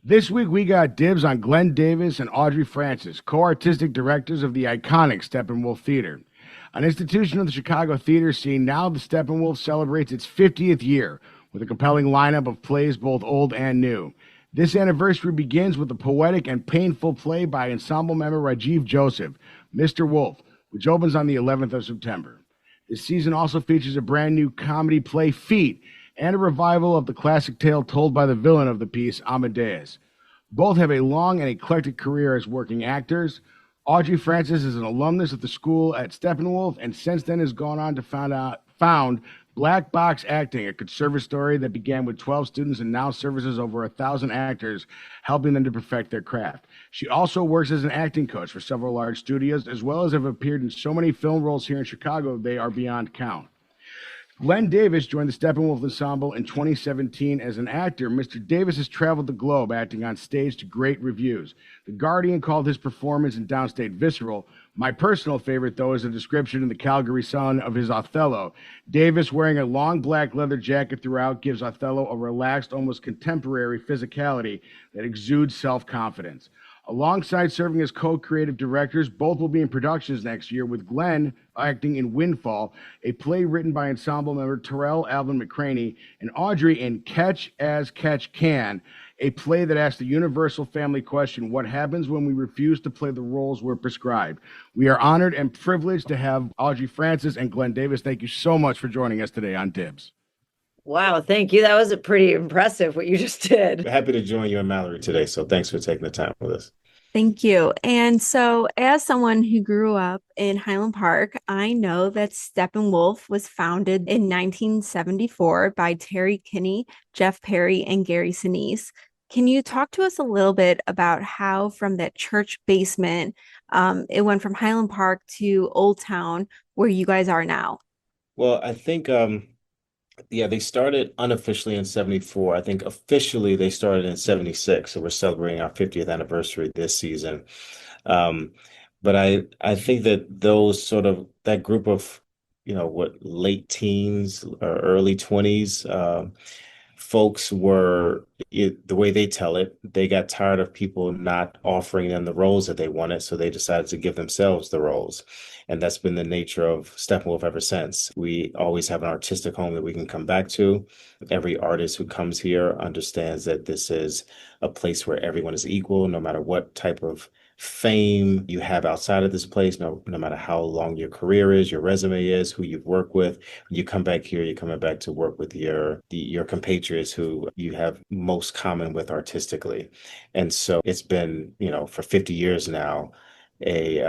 This week we got dibs on Glenn Davis and Audrey Francis, co-artistic directors of the iconic Steppenwolf Theater. An institution of the Chicago theater scene, now the Steppenwolf celebrates its 50th year with a compelling lineup of plays both old and new. This anniversary begins with a poetic and painful play by ensemble member Rajiv Joseph, Mr. Wolf, which opens on the 11th of September. This season also features a brand new comedy play, Feet, and a revival of the classic tale told by the villain of the piece, Amadeus. Both have a long and eclectic career as working actors. Audrey Francis is an alumnus of the school at Steppenwolf, and since then has gone on to found Black Box Acting, a conservatory that began with 12 students and now services over 1,000 actors, helping them to perfect their craft. She also works as an acting coach for several large studios, as well as have appeared in so many film roles here in Chicago, they are beyond count. Glenn Davis joined the Steppenwolf Ensemble in 2017 as an actor. Mr. Davis has traveled the globe acting on stage to great reviews. The Guardian called his performance in Downstate visceral. My personal favorite, though, is a description in the Calgary Sun of his Othello. Davis, wearing a long black leather jacket throughout, gives Othello a relaxed, almost contemporary physicality that exudes self-confidence. Alongside serving as co-creative directors, both will be in productions next year, with Glenn acting in Windfall, a play written by ensemble member Terrell Alvin McCraney, and Audrey in Catch as Catch Can, a play that asks the universal family question, what happens when we refuse to play the roles we're prescribed? We are honored and privileged to have Audrey Francis and Glenn Davis. Thank you so much for joining us today on DIBS. Wow, thank you. That was pretty impressive what you just did. Happy to join you and Mallory today. So thanks for taking the time with us. Thank you. And so, as someone who grew up in Highland Park, I know that Steppenwolf was founded in 1974 by Terry Kinney, Jeff Perry, and Gary Sinise. Can you talk to us a little bit about how, from that church basement, it went from Highland Park to Old Town, where you guys are now? Well, I think yeah, they started unofficially in 74. I think officially they started in 76. So we're celebrating our 50th anniversary this season. Um, but I think that those sort of that group of, what late teens or early 20s, folks were the way they tell it, they got tired of people not offering them the roles that they wanted, so they decided to give themselves the roles. And that's been the nature of Steppenwolf ever since. We always have an artistic home that we can come back to. Every artist who comes here understands that this is a place where everyone is equal, no matter what type of fame you have outside of this place, no matter how long your career is, your resume is, who you've worked with. When you come back here, you're coming back to work with your compatriots who you have most common with artistically. And so it's been, for 50 years now, a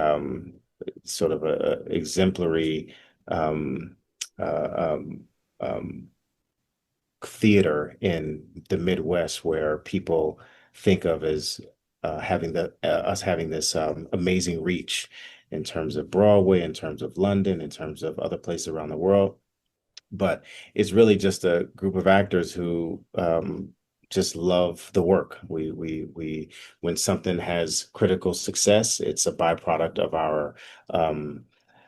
sort of a exemplary um, uh, um, um, theater in the Midwest where people think of as having us having this amazing reach in terms of Broadway, in terms of London, in terms of other places around the world. But it's really just a group of actors who just love the work. We when something has critical success, it's a byproduct of um,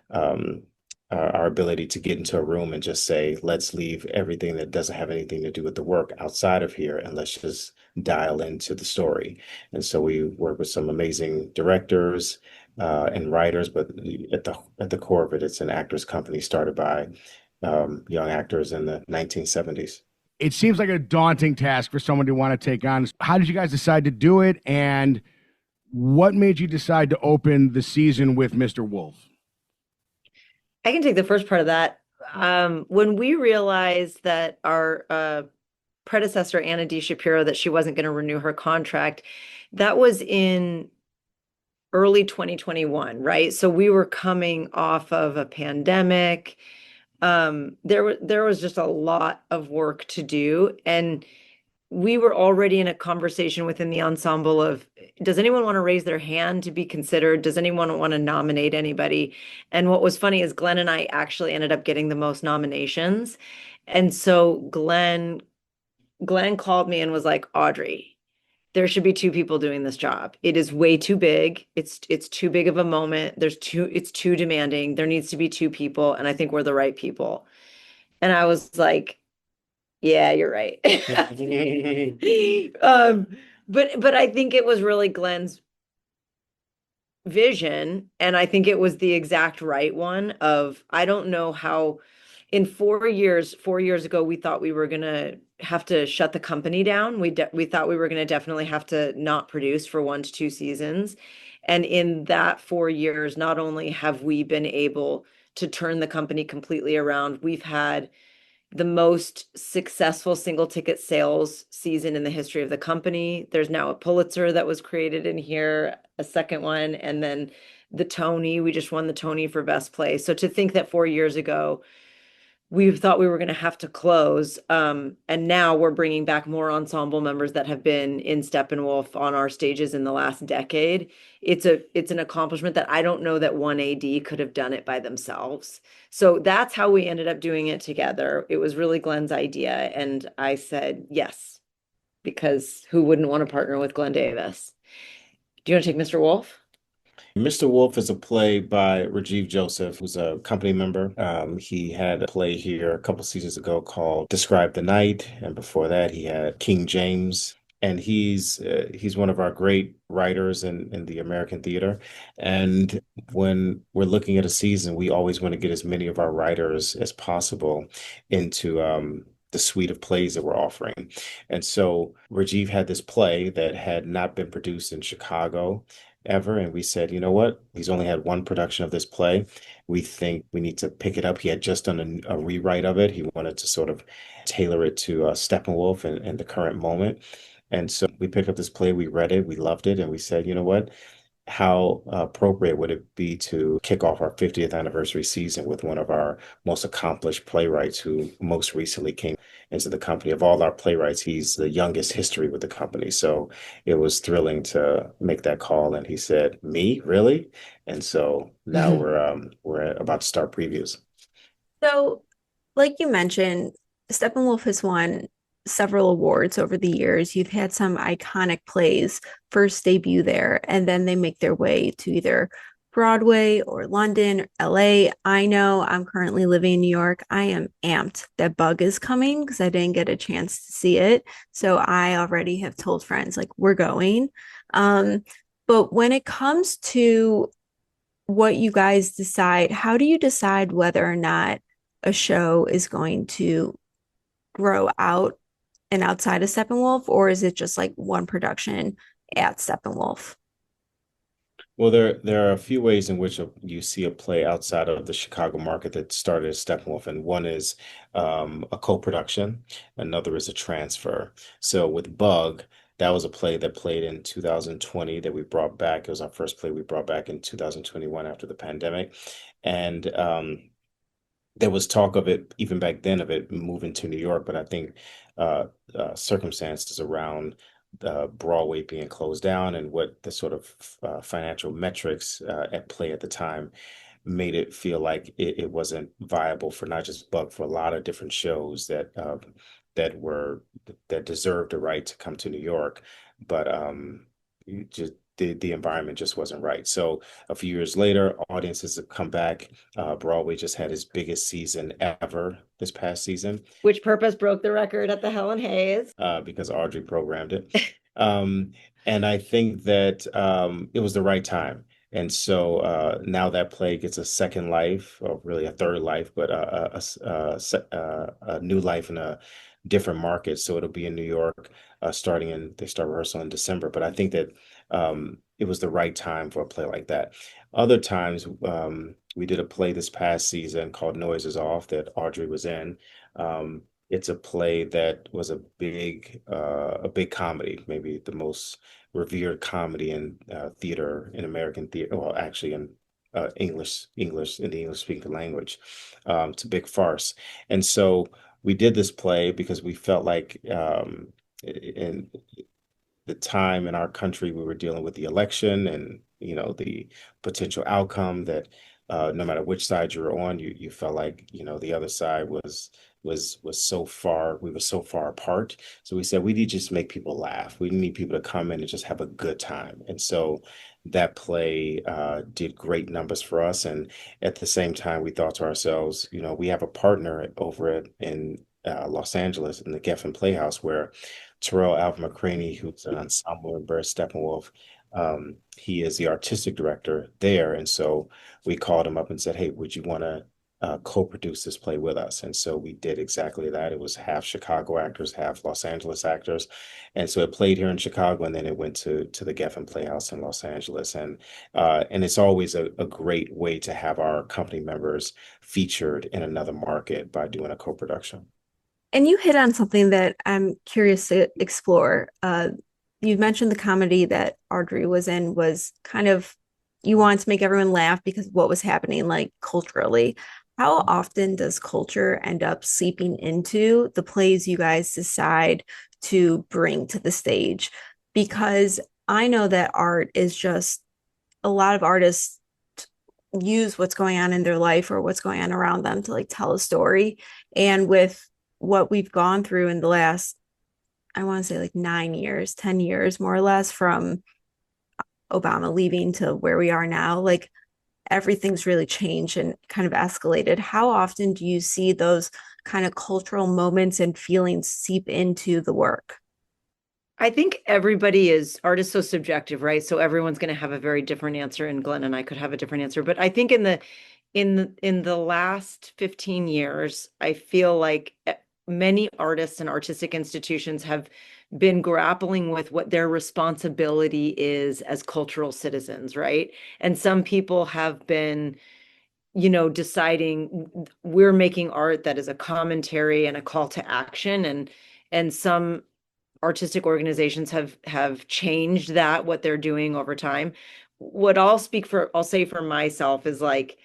um, our ability to get into a room and just say, let's leave everything that doesn't have anything to do with the work outside of here, and let's just dial into the story. And so we work with some amazing directors and writers, but at the core of it, it's an actors company started by young actors in the 1970s. It seems like a daunting task for someone to want to take on. How did you guys decide to do it? And what made you decide to open the season with Mr. Wolf? I can take the first part of that. When we realized that our predecessor, Anna D. Shapiro, that she wasn't going to renew her contract, that was in early 2021, right? So we were coming off of a pandemic. There was just a lot of work to do, and we were already in a conversation within the ensemble of, does anyone want to raise their hand to be considered? Does anyone want to nominate anybody? And what was funny is Glenn and I actually ended up getting the most nominations. And so Glenn called me and was like, Audrey, there should be two people doing this job. It is way too big. It's too big of a moment. It's too demanding. There needs to be two people, and I think we're the right people. And I was like, yeah, you're right. But I think it was really Glenn's vision, and I think it was the exact right one of, I don't know how in 4 years, 4 years ago, we thought we were gonna have to shut the company down. We thought we were gonna definitely have to not produce for 1 to 2 seasons. And in that 4 years, not only have we been able to turn the company completely around, we've had the most successful single ticket sales season in the history of the company. There's now a Pulitzer that was created in here, a second one, and then the Tony. We just won the Tony for best play. So to think that 4 years ago, we thought we were going to have to close. And now we're bringing back more ensemble members that have been in Steppenwolf on our stages in the last decade. It's an accomplishment that I don't know that one AD could have done it by themselves. So that's how we ended up doing it together. It was really Glenn's idea, and I said yes, because who wouldn't want to partner with Glenn Davis? Do you want to take Mr. Wolf? Mr. Wolf is a play by Rajiv Joseph, who's a company member. He had a play here a couple seasons ago called Describe the Night, and before that, he had King James. And he's one of our great writers in the American theater. And when we're looking at a season, we always want to get as many of our writers as possible into the suite of plays that we're offering. And so Rajiv had this play that had not been produced in Chicago ever. And we said, you know what? He's only had one production of this play. We think we need to pick it up. He had just done a rewrite of it. He wanted to sort of tailor it to Steppenwolf and the current moment. And so we picked up this play, we read it, we loved it, and we said, you know what? How appropriate would it be to kick off our 50th anniversary season with one of our most accomplished playwrights who most recently came into the company? Of all our playwrights, he's the youngest history with the company. So it was thrilling to make that call. And he said, "Me, really?" And so now we're about to start previews. So, like you mentioned, Steppenwolf has won several awards over the years. You've had some iconic plays first debut there, and then they make their way to either Broadway or London, LA. I know I'm currently living in New York. I am amped that Bug is coming because I didn't get a chance to see it. So I already have told friends like we're going. But when it comes to what you guys decide, how do you decide whether or not a show is going to grow out and outside of Steppenwolf, or is it just like one production at Steppenwolf? Well, there are a few ways in which you see a play outside of the Chicago market that started as Steppenwolf, and one is a co-production, another is a transfer. So with Bug, that was a play that played in 2020 that we brought back. It was our first play we brought back in 2021 after the pandemic, and there was talk of it even back then of it moving to New York, but I think circumstances around Broadway being closed down and what the sort of financial metrics at play at the time made it feel like it wasn't viable for not just Buck, for a lot of different shows that were that deserved a right to come to New York, but you just the environment just wasn't right. So a few years later, audiences have come back. Broadway just had its biggest season ever this past season Which Purpose broke the record at the Helen Hayes. because Audrey programmed it. And I think that it was the right time. And so now that play gets a second life, or really a third life, but a new life in a different market. So it'll be in New York, they start rehearsal in December. But I think that it was the right time for a play like that. Other times, we did a play this past season called Noise is Off that Audrey was in. It's a play that was a big comedy, maybe the most revered comedy in theater, in American theater, well, actually in English in the English speaking language. It's a big farce. And so we did this play because we felt like in the time in our country we were dealing with the election and the potential outcome that no matter which side you were on, you felt like the other side was so far, we were so far apart. So we said we need to just make people laugh. We need people to come in and just have a good time. And so that play did great numbers for us. And at the same time, we thought to ourselves, we have a partner over in Los Angeles in the Geffen Playhouse where Terrell Alvin McCraney, who's an ensemble in Steppenwolf. He is the artistic director there. And so we called him up and said, hey, would you want to co-produce this play with us? And so we did exactly that. It was half Chicago actors, half Los Angeles actors. And so it played here in Chicago, and then it went to the Geffen Playhouse in Los Angeles. And it's always a great way to have our company members featured in another market by doing a co-production. And you hit on something that I'm curious to explore. You mentioned the comedy that Audrey was in was kind of, you wanted to make everyone laugh because of what was happening, like culturally. How often does culture end up seeping into the plays you guys decide to bring to the stage? Because I know that art is just, a lot of artists use what's going on in their life or what's going on around them to like tell a story. And with what we've gone through in the last, I want to say like 9 years, 10 years, more or less, from Obama leaving to where we are now, like everything's really changed and kind of escalated. How often do you see those kind of cultural moments and feelings seep into the work? I think art is so subjective, right? So everyone's going to have a very different answer, and Glenn and I could have a different answer. But I think in the last 15 years, I feel like many artists and artistic institutions have been grappling with what their responsibility is as cultural citizens, right? And some people have been, deciding we're making art that is a commentary and a call to action, and some artistic organizations have changed what they're doing over time. What I'll say for myself is like,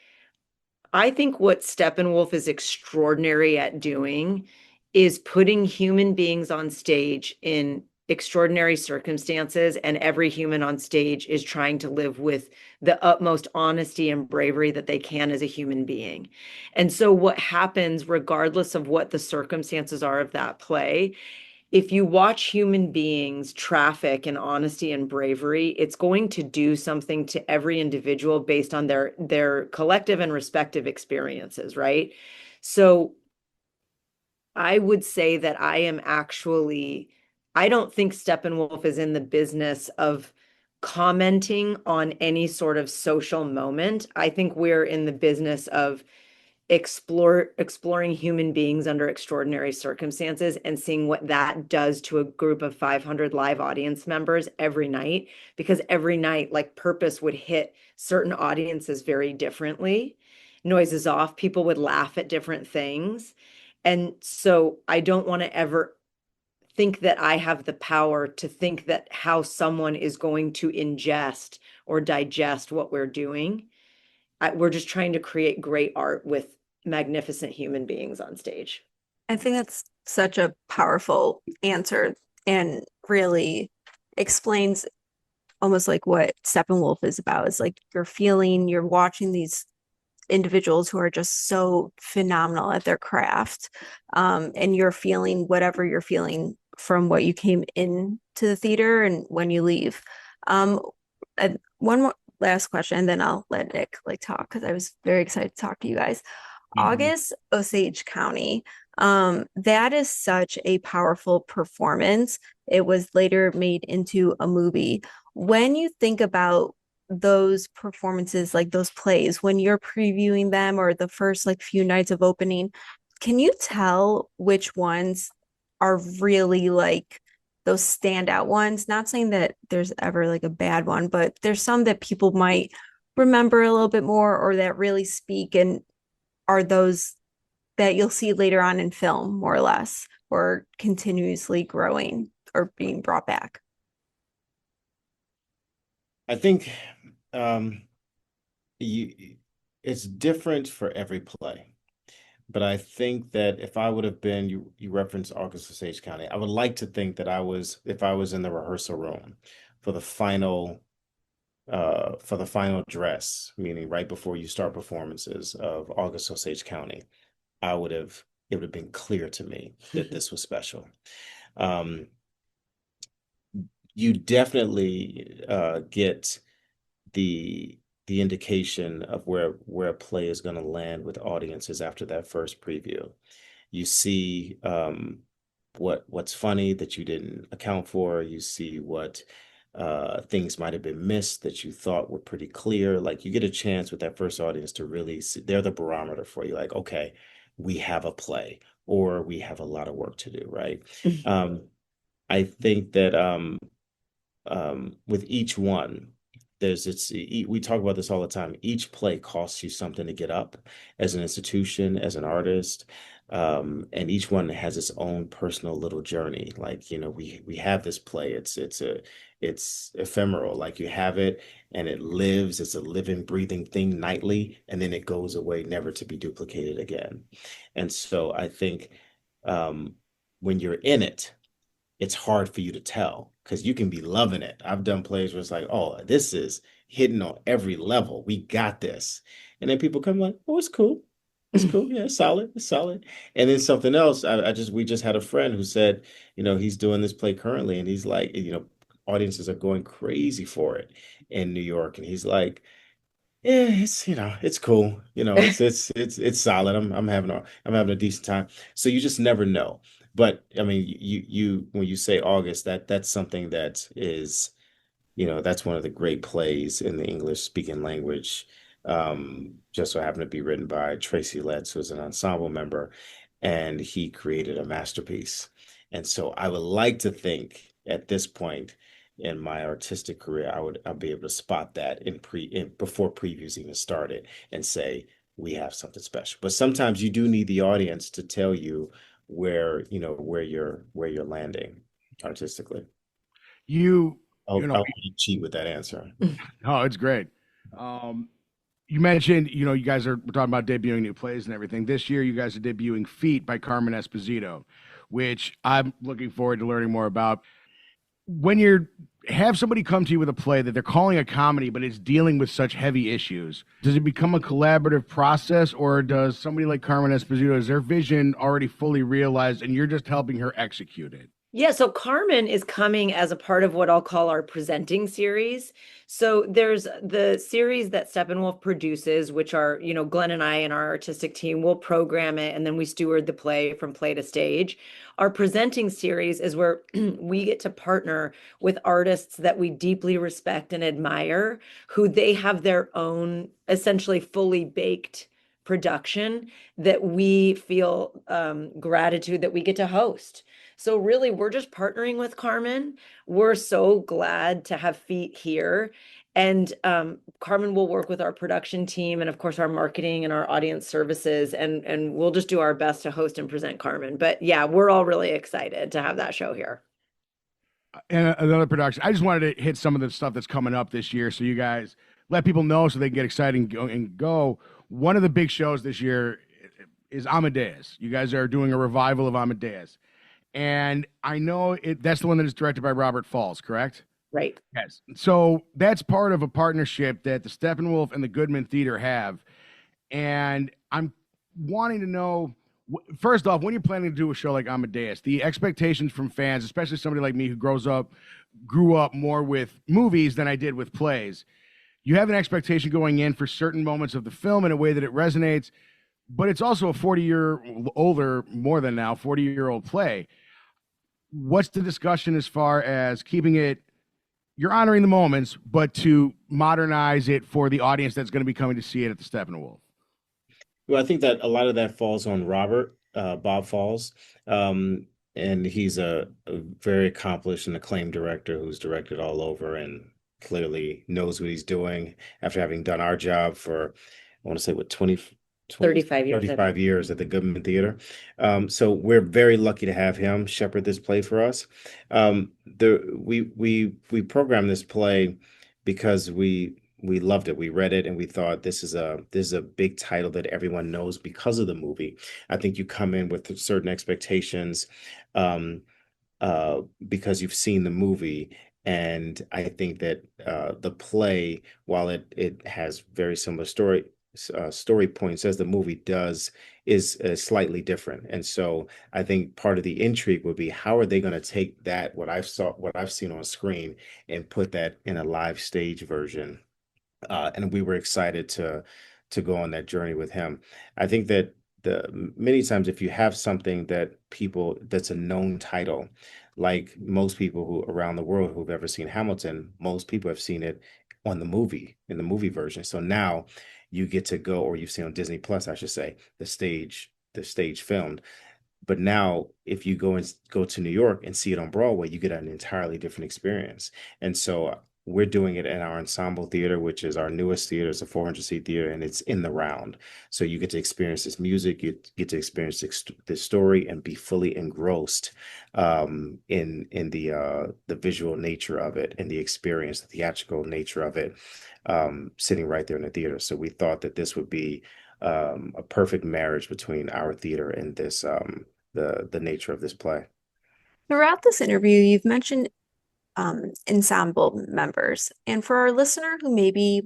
I think what Steppenwolf is extraordinary at doing is putting human beings on stage in extraordinary circumstances, and every human on stage is trying to live with the utmost honesty and bravery that they can as a human being. And so what happens, regardless of what the circumstances are of that play, if you watch human beings traffic in honesty and bravery, it's going to do something to every individual based on their collective and respective experiences, right? So I would say that I don't think Steppenwolf is in the business of commenting on any sort of social moment. I think we're in the business of exploring human beings under extraordinary circumstances and seeing what that does to a group of 500 live audience members every night, because every night, like, purpose would hit certain audiences very differently. Noises off, people would laugh at different things. And so I don't want to ever think that I have the power to think that how someone is going to ingest or digest what we're doing. We're just trying to create great art with magnificent human beings on stage. I think that's such a powerful answer and really explains almost like what Steppenwolf is about. It's like you're watching these individuals who are just so phenomenal at their craft, and you're feeling whatever you're feeling from what you came into the theater and when you leave. One more last question, and then I'll let Nick like talk because I was very excited to talk to you guys. August Osage County. That is such a powerful performance. It was later made into a movie. When you think about those performances, like those plays, when you're previewing them or the first like few nights of opening, can you tell which ones are really like those standout ones? Not saying that there's ever like a bad one, but there's some that people might remember a little bit more or that really speak, and are those that you'll see later on in film, more or less, or continuously growing or being brought back? I think it's different for every play. But I think that if I would have been, you referenced August Osage County, I would like to think that if I was in the rehearsal room for the final dress, meaning right before you start performances of August Osage County, it would have been clear to me that this was special. You definitely get the indication of where a play is going to land with audiences after that first preview. You see what's funny that you didn't account for. You see what things might have been missed that you thought were pretty clear. Like you get a chance with that first audience to really see, they're the barometer for you. Like, okay, we have a play or we have a lot of work to do, right? Um, I think that with each one, we talk about this all the time. Each play costs you something to get up as an institution, as an artist. And each one has its own personal little journey. Like, we have this play. It's ephemeral. Like you have it and it lives. It's a living, breathing thing nightly, and then it goes away, never to be duplicated again. And so I think when you're in it, it's hard for you to tell because you can be loving it. I've done plays where it's like, oh, this is hitting on every level. We got this. And then people come like, oh, it's cool. It's cool. Yeah, it's solid. It's solid. And then something else, we just had a friend who said, he's doing this play currently and he's like, audiences are going crazy for it in New York. And he's like, yeah, it's cool. It's solid. I'm having a decent time. So you just never know. But I mean, you when you say August, that's something that is, that's one of the great plays in the English speaking language. Just so happened to be written by Tracy Letts, who's an ensemble member, and he created a masterpiece. And so I would like to think at this point in my artistic career, I'll be able to spot that before previews even started and say, we have something special. But sometimes you do need the audience to tell you where you're landing artistically. I'll cheat with that answer. Oh, it's great. You mentioned, you guys we're talking about debuting new plays and everything. This year, you guys are debuting Feet by Carmen Esposito, which I'm looking forward to learning more about. When you have somebody come to you with a play that they're calling a comedy, but it's dealing with such heavy issues, does it become a collaborative process, or does somebody like Carmen Esposito, is their vision already fully realized and you're just helping her execute it? Yeah, so Carmen is coming as a part of what I'll call our presenting series. So there's the series that Steppenwolf produces, which are, Glenn and I and our artistic team will program it, and then we steward the play from play to stage. Our presenting series is where we get to partner with artists that we deeply respect and admire, who they have their own essentially fully baked production that we feel gratitude that we get to host. So really, we're just partnering with Carmen. We're so glad to have Feet here. And Carmen will work with our production team and, of course, our marketing and our audience services. And we'll just do our best to host and present Carmen. But yeah, we're all really excited to have that show here. And another production. I just wanted to hit some of the stuff that's coming up this year so you guys let people know so they can get excited and go. One of the big shows this year is Amadeus. You guys are doing a revival of Amadeus. And I know that's the one that is directed by Robert Falls, correct? Right. Yes. So that's part of a partnership that the Steppenwolf and the Goodman Theater have. And I'm wanting to know, first off, when you're planning to do a show like Amadeus, the expectations from fans, especially somebody like me who grew up more with movies than I did with plays. You have an expectation going in for certain moments of the film in a way that it resonates, but it's also a 40-year-old play. What's the discussion as far as keeping it, you're honoring the moments, but to modernize it for the audience that's going to be coming to see it at the Steppenwolf? Well, I think that a lot of that falls on Bob Falls. And he's a very accomplished and acclaimed director who's directed all over and clearly knows what he's doing after having done our job for, I want to say, 35 years. 35 years at the Goodman Theater. So we're very lucky to have him shepherd this play for us. We programmed this play because we loved it. We read it and we thought this is a big title that everyone knows because of the movie. I think you come in with certain expectations because you've seen the movie. And I think that the play, while it has very similar story points as the movie does, is slightly different. And so I think part of the intrigue would be, how are they going to take that, what I've seen on screen, and put that in a live stage version. And we were excited to go on that journey with him. I think that many times if you have something that's a known title, like most people who around the world who've ever seen Hamilton, most people have seen it on the movie, in the movie version. So now you get to go, or you've seen on Disney Plus, I should say, the stage filmed. But now, if you go to New York and see it on Broadway, you get an entirely different experience. And so we're doing it in our ensemble theater, which is our newest theater. It's a 400-seat theater, and it's in the round. So you get to experience this music, you get to experience this story, and be fully engrossed in the visual nature of it and the experience, the theatrical nature of it, sitting right there in the theater. So we thought that this would be a perfect marriage between our theater and this the nature of this play. Throughout this interview, you've mentioned ensemble members. And for our listener who maybe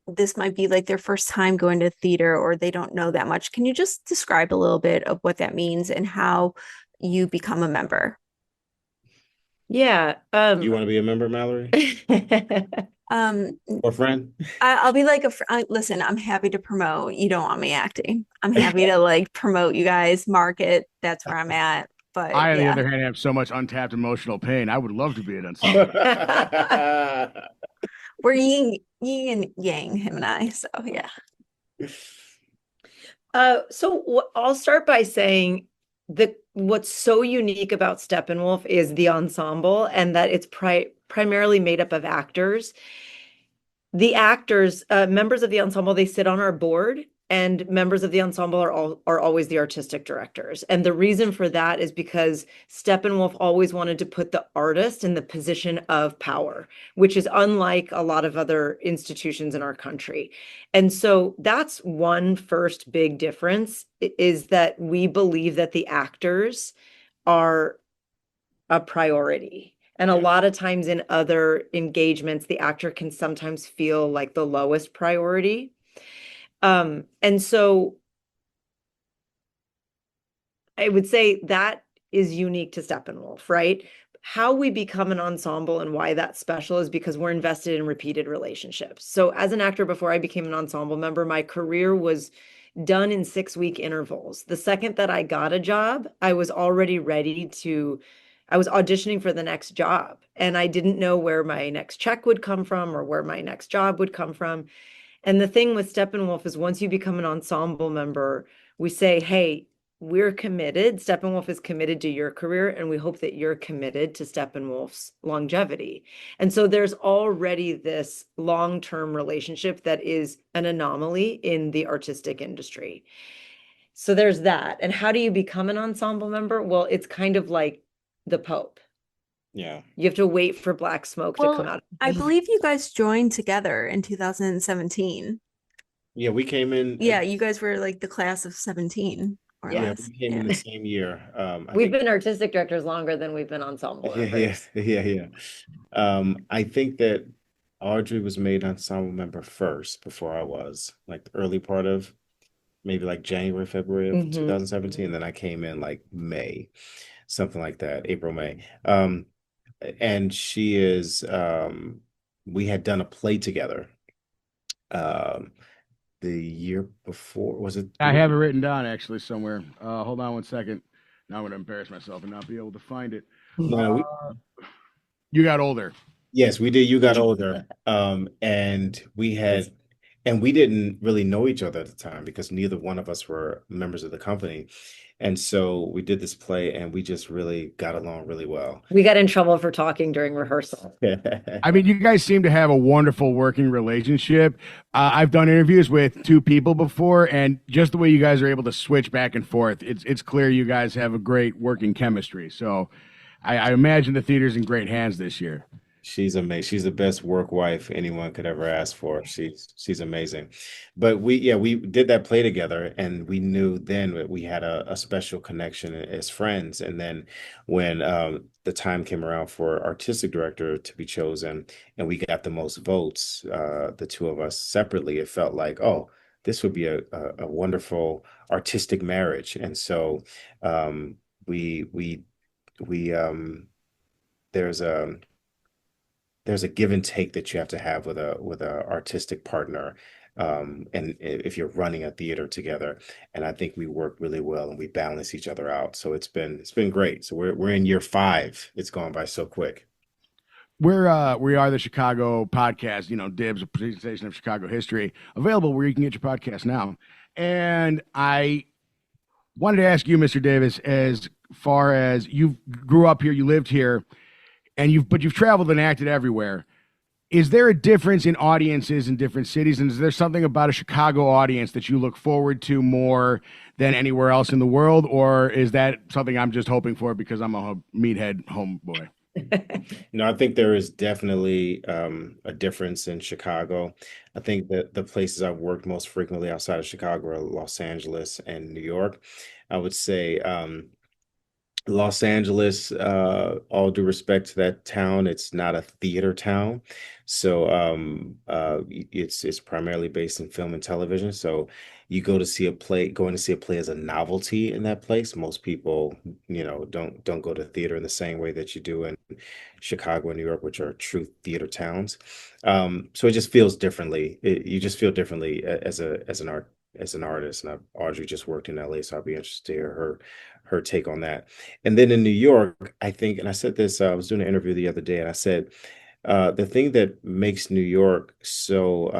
this might be like their first time going to theater or they don't know that much, can you just describe a little bit of what that means and how you become a member? Yeah. You want to be a member, Mallory? Um, Or friend? I'll be like listen, I'm happy to promote. You don't want me acting. I'm happy to like promote you guys, market. That's where I'm at. But I, on the yeah. other hand, have so much untapped emotional pain. I would love to be an ensemble. We're yin and yang, him and I. So yeah. I'll start by saying what's so unique about Steppenwolf is the ensemble, and that it's primarily made up of actors. The actors, members of the ensemble, they sit on our board, and members of the ensemble are always the artistic directors. And the reason for that is because Steppenwolf always wanted to put the artist in the position of power, which is unlike a lot of other institutions in our country. And so that's one first big difference, is that we believe that the actors are a priority. And a lot of times in other engagements, the actor can sometimes feel like the lowest priority. And so I would say that is unique to Steppenwolf, right? How we become an ensemble and why that's special is because we're invested in repeated relationships. So as an actor, before I became an ensemble member, my career was done in 6-week intervals. The second that I got a job, I was already I was auditioning for the next job, and I didn't know where my next check would come from or where my next job would come from. And the thing with Steppenwolf is once you become an ensemble member, we say, hey, we're committed. Steppenwolf is committed to your career, and we hope that you're committed to Steppenwolf's longevity. And so there's already this long-term relationship that is an anomaly in the artistic industry. So there's that. And how do you become an ensemble member? Well, it's kind of like the Pope. Yeah. You have to wait for black smoke to come out. I believe you guys joined together in 2017. Yeah, we came in. Yeah, you guys were like the class of 17, more or Yeah, less. we came in the same year. We've been artistic directors longer than we've been ensemble members. Yeah. I think that Audrey was made ensemble member first before I was, like the early part of maybe like January, February of Mhm. 2017. And then I came in like May, something like that, April, May. And we had done a play together the year before. Was it? I have it written down actually somewhere. Hold on one second. Now I'm going to embarrass myself and not be able to find it. No, You got older. yes, we did. You got older. And we didn't really know each other at the time because neither one of us were members of the company. And so we did this play and we just really got along really well. We got in trouble for talking during rehearsal. I mean, you guys seem to have a wonderful working relationship. I've done interviews with two people before, and just the way you guys are able to switch back and forth, it's clear you guys have a great working chemistry. So I imagine the theater's in great hands this year. She's amazing. She's the best work wife anyone could ever ask for. She's amazing. But we did that play together and we knew then that we had a special connection as friends. And then when the time came around for artistic director to be chosen and we got the most votes, the two of us separately, it felt like, oh, this would be a wonderful artistic marriage. And so we there's a give and take that you have to have with a artistic partner. and if you're running a theater together. And I think we work really well and we balance each other out. So it's been great. So we're in year 5. It's gone by so quick. We are the Chicago podcast, DIBS, a presentation of Chicago history, available where you can get your podcast now. And I wanted to ask you, Mr. Davis, as far as you grew up here, you lived here, but you've traveled and acted everywhere. Is there a difference in audiences in different cities? And is there something about a Chicago audience that you look forward to more than anywhere else in the world? Or is that something I'm just hoping for because I'm a meathead homeboy? I think there is definitely a difference in Chicago. I think that the places I've worked most frequently outside of Chicago are Los Angeles and New York. I would say Los Angeles, all due respect to that town, it's not a theater town. So it's primarily based in film and television. So you going to see a play as a novelty in that place. Most people, don't go to theater in the same way that you do in Chicago and New York, which are true theater towns. So it just feels differently. You just feel differently as an artist. And Audrey just worked in LA, so I'll be interested to hear her take on that. And then in New York, I think, and I said this, I was doing an interview the other day, and I said the thing that makes New York so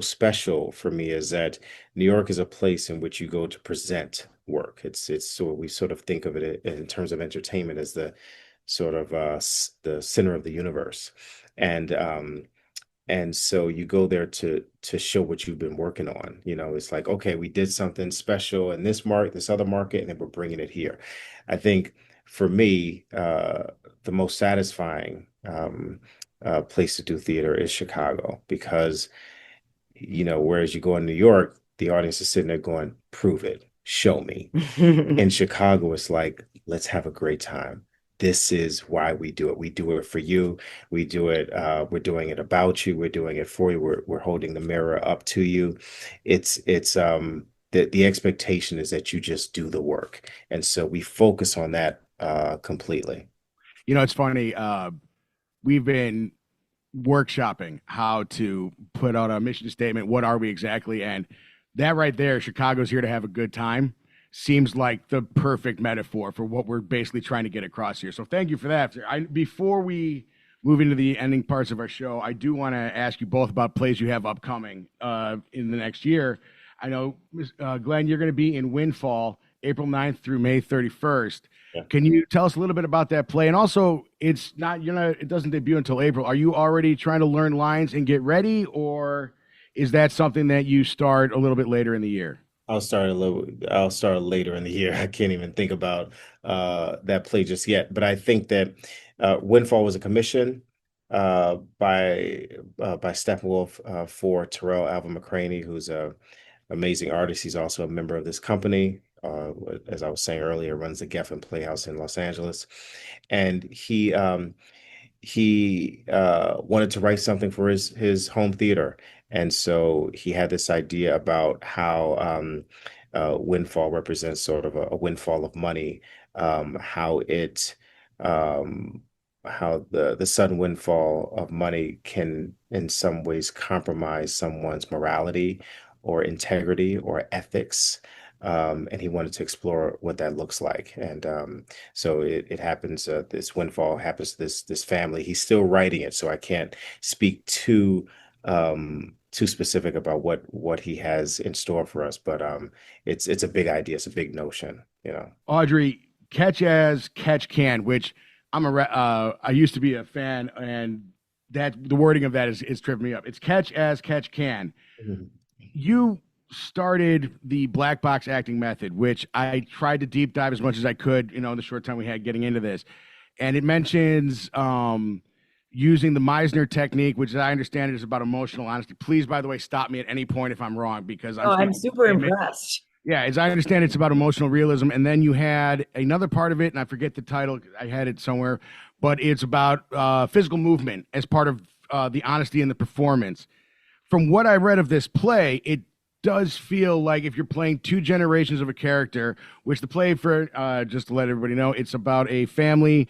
special for me is that New York is a place in which you go to present work. It's so we sort of think of it in terms of entertainment as the sort of the center of the universe, and so you go there to show what you've been working on. It's like, okay, we did something special in this other market, and then we're bringing it here. I think for me, the most satisfying place to do theater is Chicago, because whereas you go in New York, the audience is sitting there going, prove it, show me. In Chicago, it's like, let's have a great time. This is why we do it. We do it for you. We do it. We're doing it about you. We're doing it for you. We're holding the mirror up to you. It's the expectation is that you just do the work. And so we focus on that completely. It's funny. We've been workshopping how to put out a mission statement. What are we exactly? And that right there, Chicago's here to have a good time, seems like the perfect metaphor for what we're basically trying to get across here. So thank you for that. Before we move into the ending parts of our show, I do want to ask you both about plays you have upcoming in the next year. I know, Glenn, you're going to be in Windfall April 9th through May 31st. Yeah. Can you tell us a little bit about that play? And also, it doesn't debut until April. Are you already trying to learn lines and get ready, or is that something that you start a little bit later in the year? I'll start later in the year. I can't even think about that play just yet. But I think that Windfall was a commission by Steppenwolf for Terrell Alvin McCraney, who's a amazing artist. He's also a member of this company. As I was saying earlier, runs the Geffen Playhouse in Los Angeles, and he wanted to write something for his home theater. And so he had this idea about how Windfall represents sort of a windfall of money, how the sudden windfall of money can in some ways compromise someone's morality or integrity or ethics. And he wanted to explore what that looks like. And so it happens, this windfall happens to this family. He's still writing it, so I can't speak too specific about what he has in store for us. But it's a big idea. It's a big notion, Audrey, catch as catch can, which I used to be a fan, and that the wording of that is tripping me up. It's catch as catch can. Mm-hmm. You started the black box acting method, which I tried to deep dive as much as I could, in the short time we had getting into this. And it mentions using the Meisner technique, which as I understand it is about emotional honesty. Please, by the way, stop me at any point if I'm wrong, because I'm super impressed. Yeah, as I understand it's about emotional realism. And then you had another part of it, and I forget the title, I had it somewhere, but it's about physical movement as part of the honesty in the performance. From what I read of this play, it does feel like if you're playing two generations of a character, which the play, for just to let everybody know, it's about a family,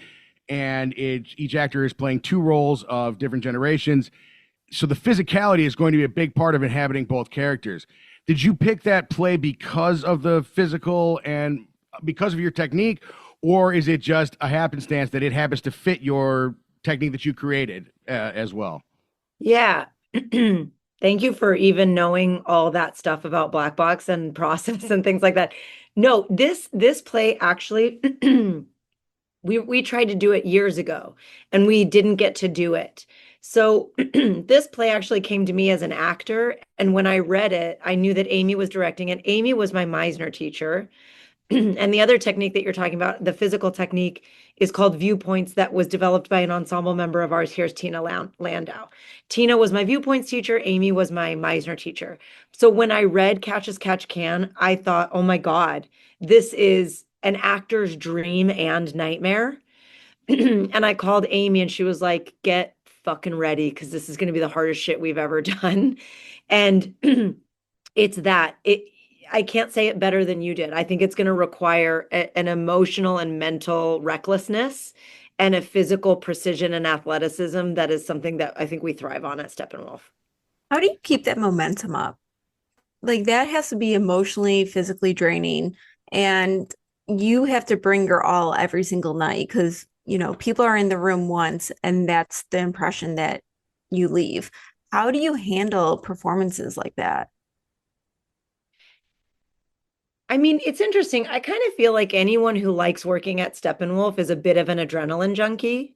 and each actor is playing two roles of different generations. so the physicality is going to be a big part of inhabiting both characters. Did you pick that play because of the physical and because of your technique, or is it just a happenstance that it happens to fit your technique that you created as well? Yeah. Thank you for even knowing all that stuff about Black Box and process and things like that. No, this play actually we tried to do it years ago and we didn't get to do it. So this play actually came to me as an actor, and when I read it, I knew that Amy was directing it. Amy was my Meisner teacher. And the other technique that you're talking about, the physical technique, is called viewpoints, that was developed by an ensemble member of ours. Here's Tina Landau. Tina was my viewpoints teacher. Amy was my Meisner teacher. So when I read Catch as Catch Can, I thought, oh my God, this is an actor's dream and nightmare. And I called Amy and she was like, get fucking ready because this is going to be the hardest shit we've ever done. And it's that. I can't say it better than you did. I think it's going to require an emotional and mental recklessness and a physical precision and athleticism that is something that I think we thrive on at Steppenwolf. How do you keep that momentum up? Like that has to be emotionally, physically draining, and you have to bring your all every single night because, you know, people are in the room once and that's the impression that you leave. How do you handle performances like that? I mean, it's interesting. I kind of feel like anyone who likes working at Steppenwolf is a bit of an adrenaline junkie.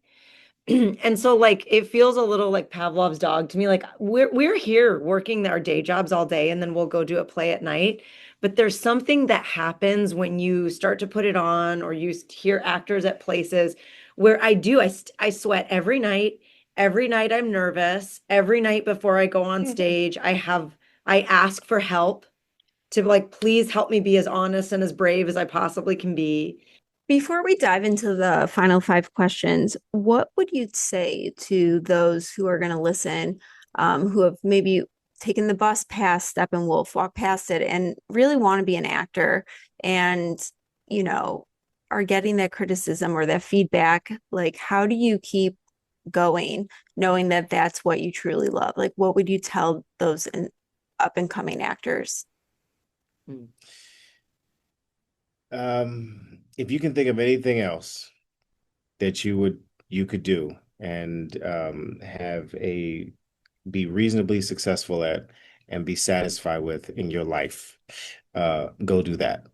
And so like it feels a little like Pavlov's dog to me. Like we're here working our day jobs all day and then we'll go do a play at night. But there's something that happens when you start to put it on or you hear actors at places where I sweat every night. Every night I'm nervous. Every night before I go on stage, I ask for help to like, please help me be as honest and as brave as I possibly can be. Before we dive into the final 5 questions, what would you say to those who are going to listen, who have maybe taken the bus past Steppenwolf, walked past it, and really want to be an actor and, you know, are getting that criticism or that feedback? Like, how do you keep going knowing that that's what you truly love? Like, what would you tell those up and coming actors? If you can think of anything else that you could do and be reasonably successful at and be satisfied with in your life, go do that.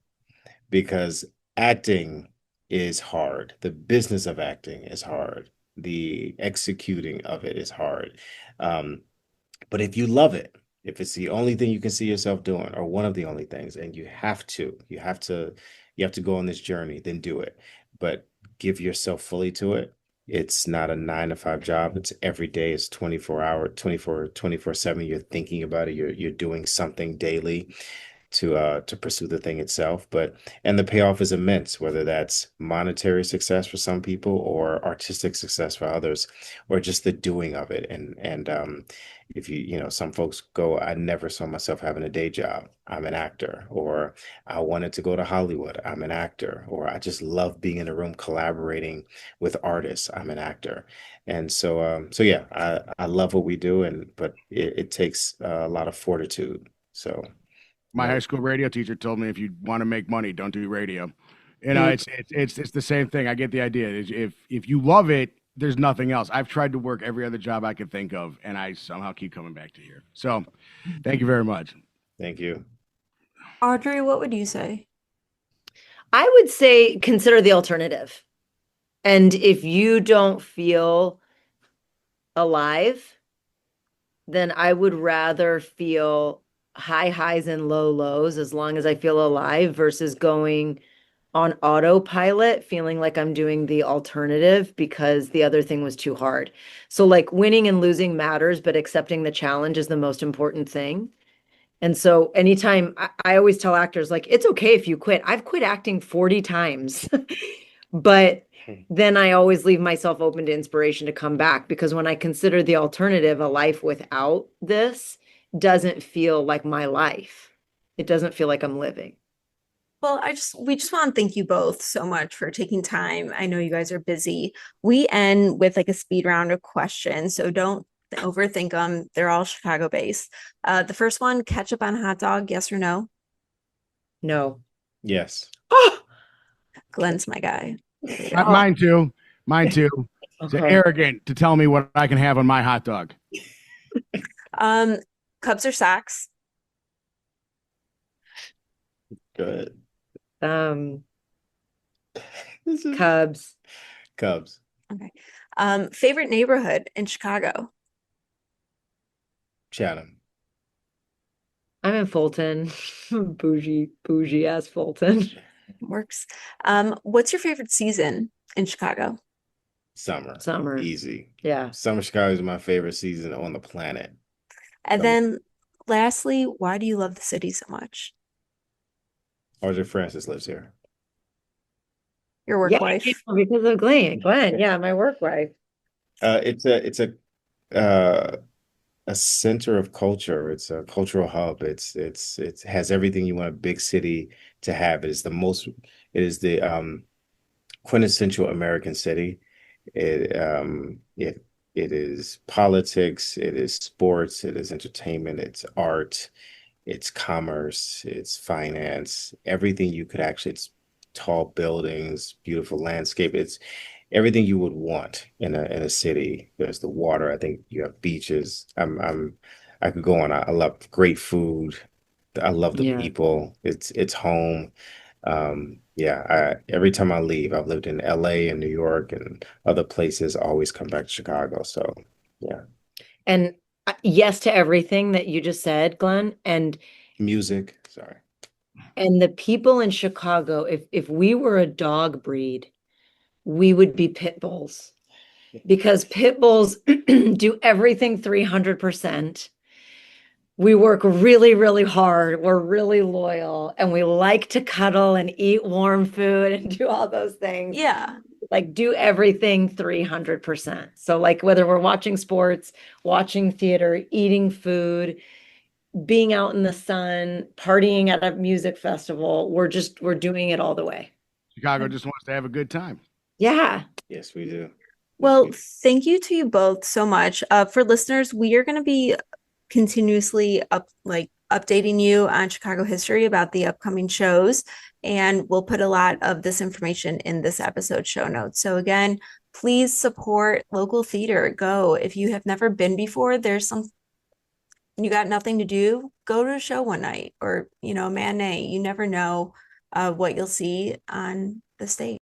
Because acting is hard. The business of acting is hard. The executing of it is hard. But if you love it, if it's the only thing you can see yourself doing, or one of the only things, and you have to go on this journey, then do it. But give yourself fully to it. It's not a 9 to 5 job. It's every day. It's 24 hour, 24/7. You're thinking about it. You're doing something daily to pursue the thing itself. And the payoff is immense, whether that's monetary success for some people or artistic success for others, or just the doing of it. And if some folks go, I never saw myself having a day job. I'm an actor. Or I wanted to go to Hollywood. I'm an actor. Or I just love being in a room collaborating with artists. I'm an actor. And so yeah, I love what we do, but it takes a lot of fortitude. So My high school radio teacher told me if you want to make money, don't do radio. You know, it's the same thing. I get the idea. If you love it, there's nothing else. I've tried to work every other job I could think of, and I somehow keep coming back to here. So, thank you very much. Thank you. Audrey, what would you say? I would say consider the alternative. And if you don't feel alive, then I would rather feel high highs and low lows as long as I feel alive versus going on autopilot, feeling like I'm doing the alternative because the other thing was too hard. So like winning and losing matters, but accepting the challenge is the most important thing. And so anytime I always tell actors, like, it's okay if you quit. I've quit acting 40 times, but then I always leave myself open to inspiration to come back, because when I consider the alternative, a life without this doesn't feel like my life. It doesn't feel like I'm living. Well, we just want to thank you both so much for taking time. I know you guys are busy. We end with like a speed round of questions, so don't overthink them. They're all Chicago based. The first one, ketchup on hot dog, yes or no? No. Yes. Oh, Glenn's my guy. Mine too. Mine too. It's okay. arrogant to tell me what I can have on my hot dog. Cubs or Sox? Good. This is Cubs. Cubs. Okay. Favorite neighborhood in Chicago? Chatham. I'm in Fulton. Bougie ass Fulton. Works. What's your favorite season in Chicago? Summer. Summer. Easy. Yeah. Summer Chicago is my favorite season on the planet. And then lastly, why do you love the city so much? Audrey Francis lives here. Your work wife. Because of Glenn. Yeah, my work wife. It's a center of culture. It's a cultural hub. It has everything you want a big city to have. It is the quintessential American city. It is politics, it is sports, it is entertainment, it's art, it's commerce, it's finance, everything you could actually, it's tall buildings, beautiful landscape. It's everything you would want in a city. There's the water. I think you have beaches. I could go on. I love great food. I love the people. It's home. Every time I leave, I've lived in LA and New York and other places, I always come back to Chicago. So yeah. And yes to everything that you just said, Glenn. And music, sorry. And the people in Chicago, if we were a dog breed, we would be pit bulls, because pit bulls do everything 300%. We work really, really hard. We're really loyal, and we like to cuddle and eat warm food and do all those things. Yeah. Like do everything 300%. So like whether we're watching sports, watching theater, eating food, being out in the sun, partying at a music festival, we're doing it all the way. Chicago just wants to have a good time. Yeah. Yes, we do. Well, thank you to you both so much. For listeners, we are going to be continuously updating you on Chicago history about the upcoming shows, and we'll put a lot of this information in this episode show notes. So again, please support local theater. Go. If you have never been before, you got nothing to do, go to a show one night or, a matinee. You never know what you'll see on the stage.